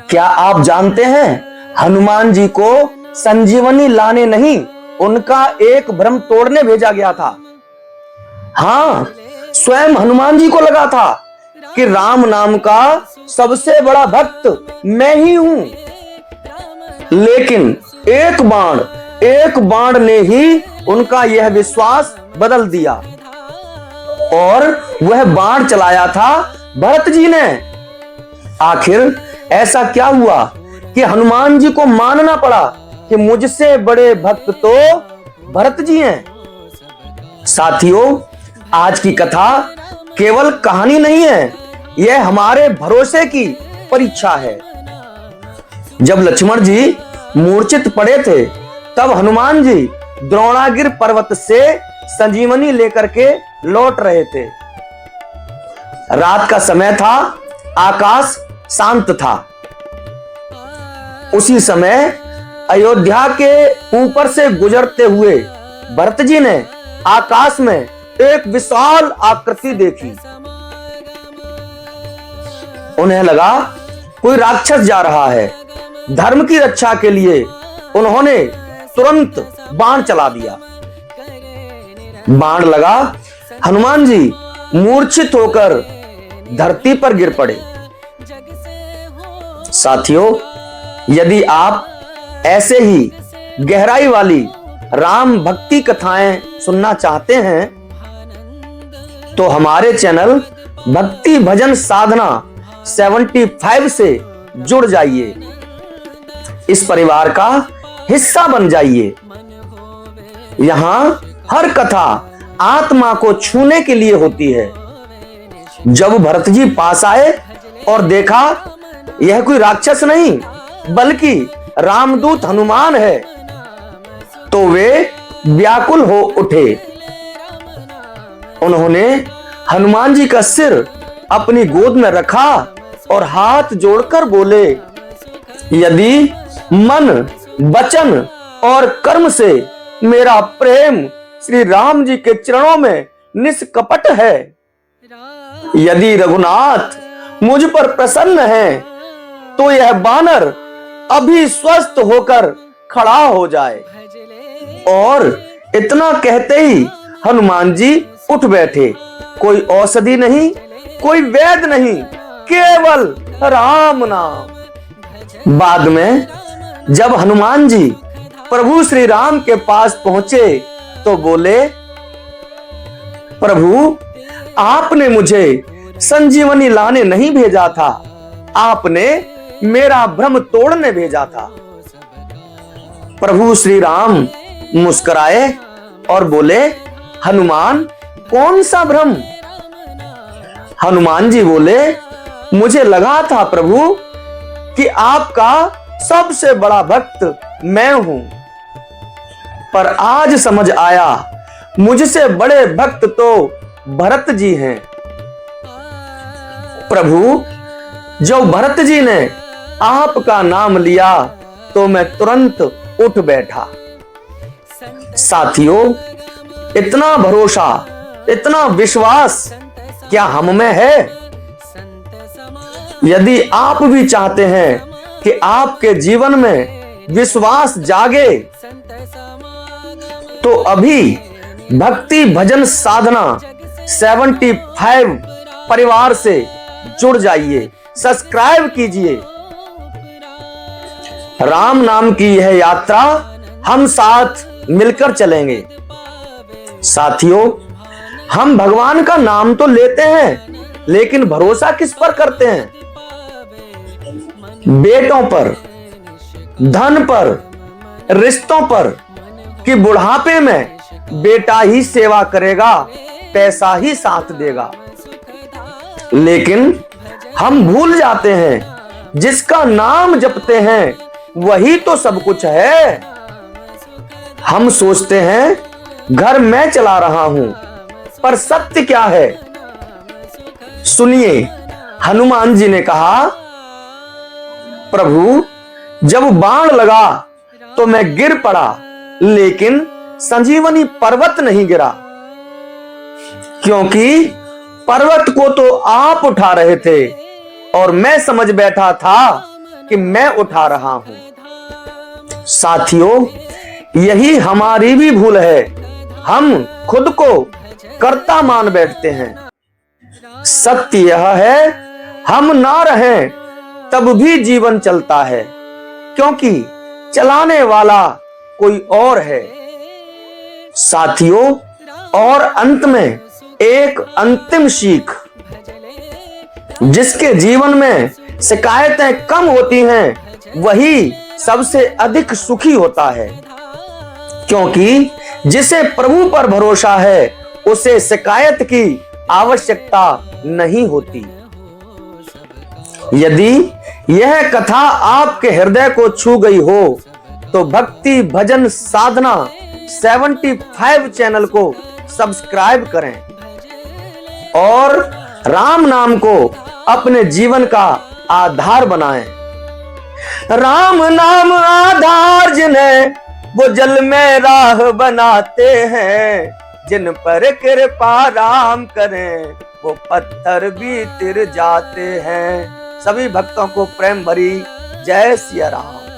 क्या आप जानते हैं हनुमान जी को संजीवनी लाने नहीं, उनका एक भ्रम तोड़ने भेजा गया था। हाँ, स्वयं हनुमान जी को लगा था कि राम नाम का सबसे बड़ा भक्त मैं ही हूं, लेकिन एक बाण ने ही उनका यह विश्वास बदल दिया। और वह बाण चलाया था भरत जी ने। आखिर ऐसा क्या हुआ कि हनुमान जी को मानना पड़ा कि मुझसे बड़े भक्त तो भरत जी हैं। साथियों, आज की कथा केवल कहानी नहीं है, यह हमारे भरोसे की परीक्षा है। जब लक्ष्मण जी मूर्छित पड़े थे, तब हनुमान जी द्रोणागिर पर्वत से संजीवनी लेकर के लौट रहे थे। रात का समय था, आकाश शांत था। उसी समय अयोध्या के ऊपर से गुजरते हुए भरत जी ने आकाश में एक विशाल आकृति देखी। उन्हें लगा कोई राक्षस जा रहा है। धर्म की रक्षा के लिए उन्होंने तुरंत बाण चला दिया। बाण लगा, हनुमान जी मूर्छित होकर धरती पर गिर पड़े। साथियों, यदि आप ऐसे ही गहराई वाली राम भक्ति कथाएं सुनना चाहते हैं तो हमारे चैनल भक्ति भजन साधना 75 से जुड़ जाइए। इस परिवार का हिस्सा बन जाइए। यहां हर कथा आत्मा को छूने के लिए होती है। जब भरत जी पास आए और देखा यह कोई राक्षस नहीं बल्कि रामदूत हनुमान है, तो वे व्याकुल हो उठे। उन्होंने हनुमान जी का सिर अपनी गोद में रखा और हाथ जोड़कर बोले, यदि मन, वचन और कर्म से मेरा प्रेम श्री राम जी के चरणों में निष्कपट है, यदि रघुनाथ मुझ पर प्रसन्न है, तो यह बानर अभी स्वस्थ होकर खड़ा हो जाए। और इतना कहते ही हनुमान जी उठ बैठे। कोई औषधि नहीं, कोई वैद्य नहीं, केवल राम नाम। बाद में जब हनुमान जी प्रभु श्री राम के पास पहुंचे तो बोले, प्रभु आपने मुझे संजीवनी लाने नहीं भेजा था, आपने मेरा भ्रम तोड़ने भेजा था। प्रभु श्री राम मुस्कुराए और बोले, हनुमान कौन सा भ्रम? हनुमान जी बोले, मुझे लगा था प्रभु कि आपका सबसे बड़ा भक्त मैं हूं, पर आज समझ आया मुझसे बड़े भक्त तो भरत जी हैं। प्रभु, जब भरत जी ने आपका नाम लिया तो मैं तुरंत उठ बैठा। साथियों, इतना भरोसा, इतना विश्वास क्या हम में है? यदि आप भी चाहते हैं कि आपके जीवन में विश्वास जागे, तो अभी भक्ति भजन साधना 75 परिवार से जुड़ जाइए, सब्सक्राइब कीजिए। राम नाम की यह यात्रा हम साथ मिलकर चलेंगे। साथियों, हम भगवान का नाम तो लेते हैं, लेकिन भरोसा किस पर करते हैं? बेटों पर, धन पर, रिश्तों पर, कि बुढ़ापे में बेटा ही सेवा करेगा, पैसा ही साथ देगा। लेकिन हम भूल जाते हैं जिसका नाम जपते हैं वही तो सब कुछ है। हम सोचते हैं घर मैं चला रहा हूं, पर सत्य क्या है? सुनिए, हनुमान जी ने कहा, प्रभु जब बाण लगा तो मैं गिर पड़ा, लेकिन संजीवनी पर्वत नहीं गिरा, क्योंकि पर्वत को तो आप उठा रहे थे और मैं समझ बैठा था कि मैं उठा रहा हूं। साथियों, यही हमारी भी भूल है। हम खुद को कर्ता मान बैठते हैं। सत्य यह है, हम ना रहें तब भी जीवन चलता है, क्योंकि चलाने वाला कोई और है। साथियों, और अंत में एक अंतिम सीख, जिसके जीवन में शिकायतें कम होती हैं वही सबसे अधिक सुखी होता है, क्योंकि जिसे प्रभु पर भरोसा है उसे शिकायत की आवश्यकता नहीं होती। यदि यह कथा आपके हृदय को छू गई हो तो भक्ति भजन साधना 75 चैनल को सब्सक्राइब करें और राम नाम को अपने जीवन का आधार बनाएं। राम नाम आधार जिन्हें, वो जल में राह बनाते हैं। जिन पर कृपा राम करें वो पत्थर भी तिर जाते हैं। सभी भक्तों को प्रेम भरी जय सिया राम।